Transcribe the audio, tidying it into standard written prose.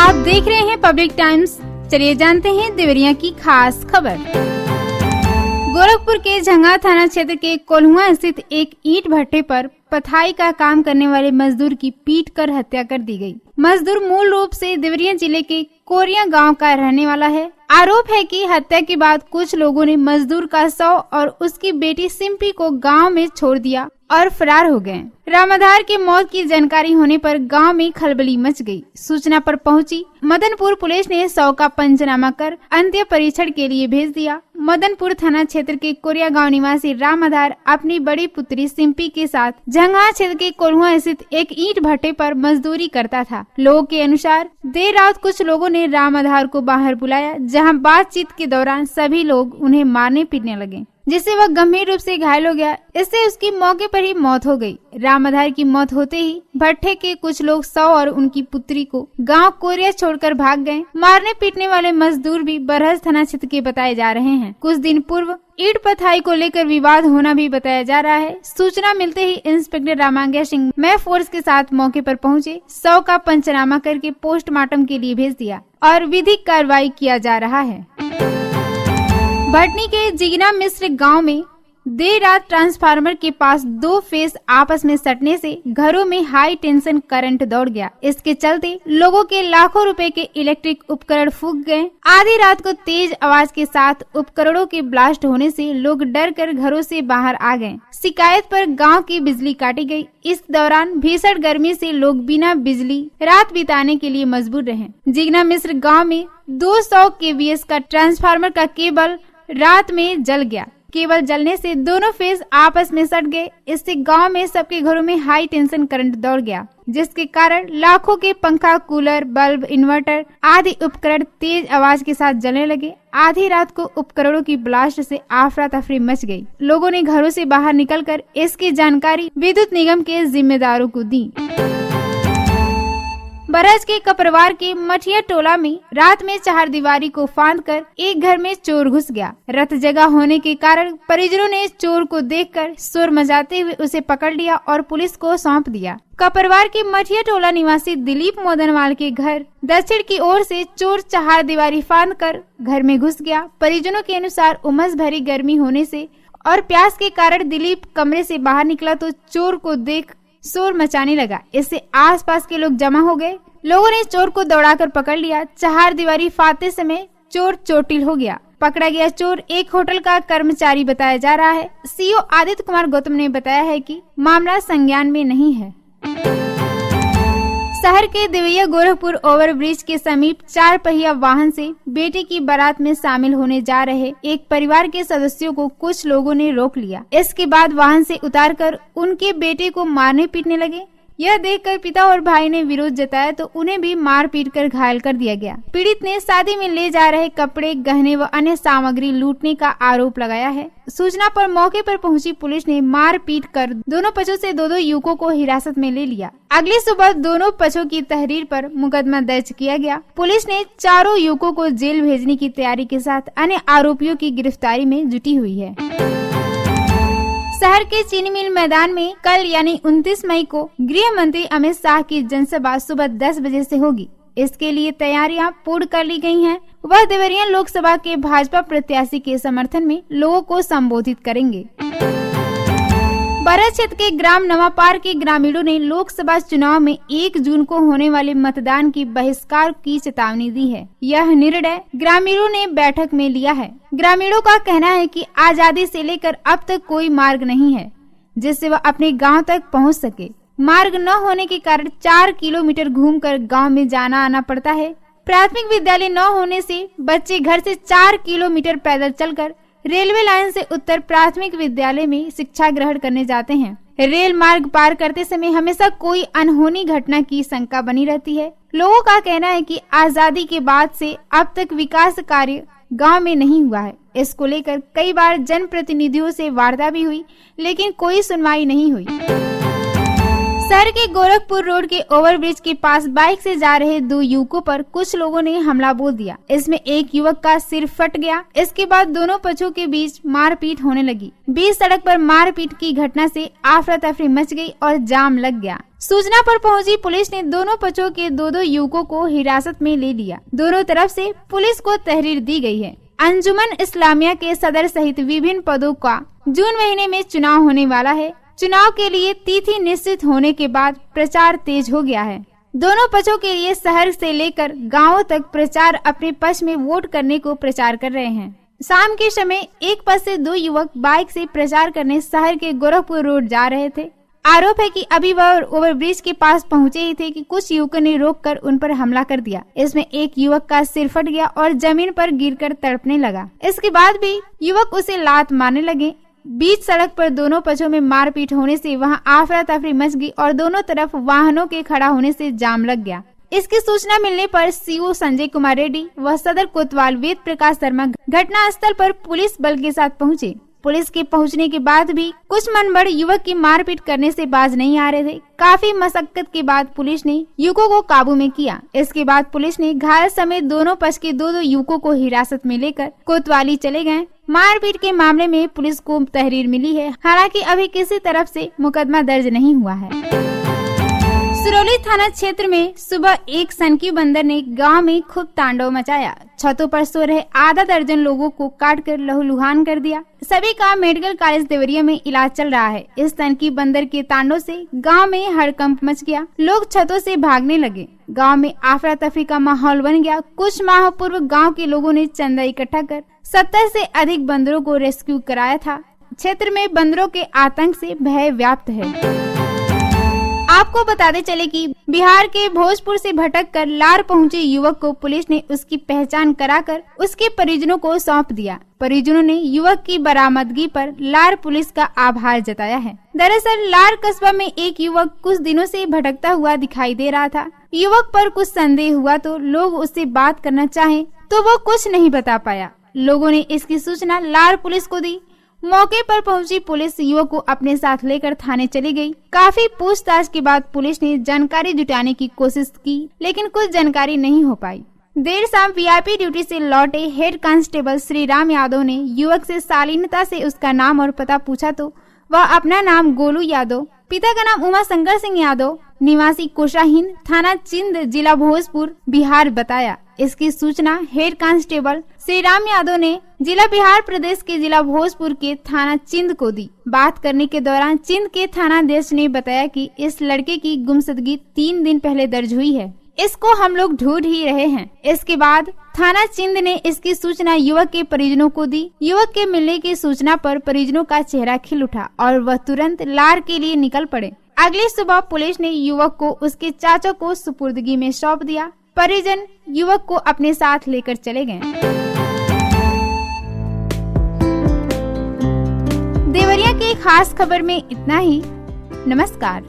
आप देख रहे हैं पब्लिक टाइम्स। चलिए जानते हैं देवरिया की खास खबर। गोरखपुर के झंगा थाना क्षेत्र के कोल्हुआ स्थित एक ईंट भट्टे पर पथाई का काम करने वाले मजदूर की पीट कर हत्या कर दी गई। मजदूर मूल रूप से देवरिया जिले के कोरिया गांव का रहने वाला है। आरोप है कि हत्या के बाद कुछ लोगों ने मजदूर का शव और उसकी बेटी सिंपी को गांव में छोड़ दिया और फरार हो गए। रामाधार की मौत की जानकारी होने पर गांव में खलबली मच गई। सूचना पर पहुंची मदनपुर पुलिस ने शव का पंचनामा कर अंत्य परीक्षण के लिए भेज दिया। मदनपुर थाना क्षेत्र के कोरिया गांव निवासी रामाधार अपनी बड़ी पुत्री सिंपी के साथ झंगा क्षेत्र के कोल्हुआ स्थित एक ईंट भट्टे पर मजदूरी करता था। लोगों के अनुसार देर रात कुछ लोगों ने रामाधार को बाहर बुलाया, जहां बातचीत के दौरान सभी लोग उन्हें मारने पीटने लगे, जिससे वह गंभीर रूप से घायल हो गया। इससे उसकी मौके पर ही मौत हो गई। रामाधार की मौत होते ही भट्टे के कुछ लोग शव और उनकी पुत्री को गांव कोरिया छोड़कर भाग गए। मारने पीटने वाले मजदूर भी बरहज थाना क्षेत्र के बताए जा रहे हैं। कुछ दिन पूर्व ईंट पथाई को लेकर विवाद होना भी बताया जा रहा है। सूचना मिलते ही इंस्पेक्टर रामांग्या सिंह मैं फोर्स के साथ मौके पर पहुंचे, शव का पंचनामा करके पोस्टमार्टम के लिए भेज दिया और विधिक कार्रवाई किया जा रहा है। भटनी के जिगना मिश्र गांव में देर रात ट्रांसफार्मर के पास दो फेस आपस में सटने से घरों में हाई टेंशन करंट दौड़ गया। इसके चलते लोगों के लाखों रुपए के इलेक्ट्रिक उपकरण फूंक गए। आधी रात को तेज आवाज के साथ उपकरणों के ब्लास्ट होने से लोग डर कर घरों से बाहर आ गए। शिकायत पर गांव की बिजली काटी गई। इस दौरान भीषण गर्मी से लोग बिना बिजली रात बिताने के लिए मजबूर रहे। जिगना मिश्र गाँव में 200 kVA का ट्रांसफार्मर का केबल रात में जल गया। केबल जलने से दोनों फेस आपस में सट गए। इससे गांव में सबके घरों में हाई टेंशन करंट दौड़ गया, जिसके कारण लाखों के पंखा, कूलर, बल्ब, इन्वर्टर आदि उपकरण तेज आवाज के साथ जलने लगे। आधी रात को उपकरणों की ब्लास्ट से अफरा तफरी मच गई। लोगों ने घरों से बाहर निकलकर इसकी जानकारी विद्युत निगम के जिम्मेदारों को दी। बरहज के कपरवार के मठिया टोला में रात में चारदीवारी को फांदकर एक घर में चोर घुस गया। रात जगह होने के कारण परिजनों ने चोर को देखकर शोर मचाते हुए उसे पकड़ लिया और पुलिस को सौंप दिया। कपरवार के मठिया टोला निवासी दिलीप मोदनवाल के घर दक्षिण की ओर से चोर चारदीवारी फांदकर घर में घुस गया। परिजनों के अनुसार उमस भरी गर्मी होने से और प्यास के कारण दिलीप कमरे से बाहर निकला तो चोर को देख शोर मचाने लगा। इससे आसपास के लोग जमा हो गए। लोगों ने चोर को दौड़ाकर पकड़ लिया। चारदीवारी फांदते समय चोर चोटिल हो गया। पकड़ा गया चोर एक होटल का कर्मचारी बताया जा रहा है। सीओ आदित्य कुमार गौतम ने बताया है कि मामला संज्ञान में नहीं है। शहर के देवैया गोरखपुर ओवरब्रिज के समीप 4 पहिया वाहन से बेटे की बारात में शामिल होने जा रहे एक परिवार के सदस्यों को कुछ लोगों ने रोक लिया। इसके बाद वाहन से उतारकर उनके बेटे को मारने पीटने लगे। यह देखकर पिता और भाई ने विरोध जताया तो उन्हें भी मार पीट कर घायल कर दिया गया। पीड़ित ने शादी में ले जा रहे कपड़े, गहने व अन्य सामग्री लूटने का आरोप लगाया है। सूचना पर मौके पर पहुंची पुलिस ने मार पीट कर दोनों पक्षों से 2 युवकों को हिरासत में ले लिया। अगली सुबह दोनों पक्षों की तहरीर पर मुकदमा दर्ज किया गया। पुलिस ने चारों युवकों को जेल भेजने की तैयारी के साथ अन्य आरोपियों की गिरफ्तारी में जुटी हुई है। शहर के चीनी मिल मैदान में कल यानी 29 मई को गृह मंत्री अमित शाह की जनसभा सुबह 10 बजे से होगी। इसके लिए तैयारियां पूर्ण कर ली गई हैं। वह देवरिया लोकसभा के भाजपा प्रत्याशी के समर्थन में लोगों को संबोधित करेंगे। बरहज क्षेत्र के ग्राम नवापार के ग्रामीणों ने लोकसभा चुनाव में 1 जून को होने वाले मतदान की बहिष्कार की चेतावनी दी है। यह निर्णय ग्रामीणों ने बैठक में लिया है। ग्रामीणों का कहना है कि आजादी से लेकर अब तक कोई मार्ग नहीं है जिससे वह अपने गांव तक पहुंच सके। मार्ग न होने के कारण 4 किलोमीटर घूमकर गांव में जाना आना पड़ता है। प्राथमिक विद्यालय न होने से बच्चे घर से 4 किलोमीटर पैदल चलकर रेलवे लाइन से उत्तर प्राथमिक विद्यालय में शिक्षा ग्रहण करने जाते हैं। रेल मार्ग पार करते समय हमेशा कोई अनहोनी घटना की शंका बनी रहती है। लोगों का कहना है कि आजादी के बाद से अब तक विकास कार्य गांव में नहीं हुआ है। इसको लेकर कई बार जनप्रतिनिधियों से वार्ता भी हुई, लेकिन कोई सुनवाई नहीं हुई। शहर के गोरखपुर रोड के ओवरब्रिज के पास बाइक से जा रहे दो युवकों पर कुछ लोगों ने हमला बोल दिया। इसमें एक युवक का सिर फट गया। इसके बाद दोनों पक्षों के बीच मारपीट होने लगी। बीच सड़क पर मारपीट की घटना से अफरा तफरी मच गई और जाम लग गया। सूचना पर पहुंची पुलिस ने दोनों पक्षों के दो युवकों को हिरासत में ले लिया। दोनों तरफ से पुलिस को तहरीर दी गई है। अंजुमन इस्लामिया के सदर सहित विभिन्न पदों का जून महीने में चुनाव होने वाला है। चुनाव के लिए तिथि निश्चित होने के बाद प्रचार तेज हो गया है। दोनों पक्षों के लिए शहर से लेकर गांवों तक प्रचार अपने पक्ष में वोट करने को प्रचार कर रहे हैं। शाम के समय एक पद से दो युवक बाइक से प्रचार करने शहर के गोरखपुर रोड जा रहे थे। आरोप है कि अभी वह ओवरब्रिज के पास पहुंचे ही थे कि कुछ युवकों ने रोककर उन पर हमला कर दिया। इसमें एक युवक का सिर फट गया और जमीन पर गिरकर तड़पने लगा। इसके बाद भी युवक उसे लात मारने लगे। बीच सड़क पर दोनों पक्षों में मारपीट होने से वहां अफरा तफरी मच गई और दोनों तरफ वाहनों के खड़ा होने से जाम लग गया। इसकी सूचना मिलने पर सीओ संजय कुमार रेड्डी व सदर कोतवाल वेद प्रकाश शर्मा घटना स्थल पर पुलिस बल के साथ पहुंचे। पुलिस के पहुंचने के बाद भी कुछ मनबड़ युवक की मारपीट करने से बाज नहीं आ रहे थे। काफी मशक्कत के बाद पुलिस ने युवकों को काबू में किया। इसके बाद पुलिस ने घायल समेत दोनों पक्ष के दो युवकों को हिरासत में लेकर कोतवाली चले गए। मारपीट के मामले में पुलिस को तहरीर मिली है। हालांकि अभी किसी तरफ से मुकदमा दर्ज नहीं हुआ है। सिरौली थाना क्षेत्र में सुबह एक सनकी बंदर ने गांव में खूब तांडव मचाया। छतों पर सो रहे आधा दर्जन लोगों को काटकर लहूलुहान कर दिया। सभी का मेडिकल कॉलेज देवरिया में इलाज चल रहा है। इस सनकी बंदर के तांडव से गांव में हड़कंप मच गया। लोग छतों से भागने लगे। गांव में अफरा तफरी का माहौल बन गया। कुछ माह पूर्व गांव के लोगों ने चंदा इकट्ठा कर 70 से अधिक बंदरों को रेस्क्यू कराया था। क्षेत्र में बंदरों के आतंक से भय व्याप्त है। आपको बताते चले कि बिहार के भोजपुर से भटक कर लार पहुंचे युवक को पुलिस ने उसकी पहचान कराकर उसके परिजनों को सौंप दिया। परिजनों ने युवक की बरामदगी पर लार पुलिस का आभार जताया है। दरअसल लार कस्बा में एक युवक कुछ दिनों से भटकता हुआ दिखाई दे रहा था। युवक पर कुछ संदेह हुआ तो लोग उससे बात करना चाहे तो वो कुछ नहीं बता पाया। लोगों ने इसकी सूचना लार पुलिस को दी। मौके पर पहुंची पुलिस युवक को अपने साथ लेकर थाने चली गई। काफी पूछताछ के बाद पुलिस ने जानकारी जुटाने की कोशिश की, लेकिन कुछ जानकारी नहीं हो पाई। देर शाम वीआईपी ड्यूटी से लौटे हेड कांस्टेबल श्री राम यादव ने युवक से शालीनता से उसका नाम और पता पूछा तो वह अपना नाम गोलू यादव, पिता का नाम उमा शंकर सिंह यादव, निवासी कोशाहीन, थाना चिंद, जिला भोजपुर, बिहार बताया। इसकी सूचना हेड कांस्टेबल श्री राम यादव ने जिला बिहार प्रदेश के जिला भोजपुर के थाना चिंद को दी। बात करने के दौरान चिंद के थानाध्यक्ष ने बताया कि इस लड़के की गुमशुदगी 3 दिन पहले दर्ज हुई है। इसको हम लोग ढूंढ ही रहे हैं। इसके बाद थाना चिंद ने इसकी सूचना युवक के परिजनों को दी। युवक के मिलने की सूचना पर परिजनों का चेहरा खिल उठा और वह तुरंत लार के लिए निकल पड़े। अगली सुबह पुलिस ने युवक को उसके चाचा को सुपुर्दगी में सौंप दिया। परिजन युवक को अपने साथ लेकर चले गए। देवरिया की खास खबर में इतना ही। नमस्कार।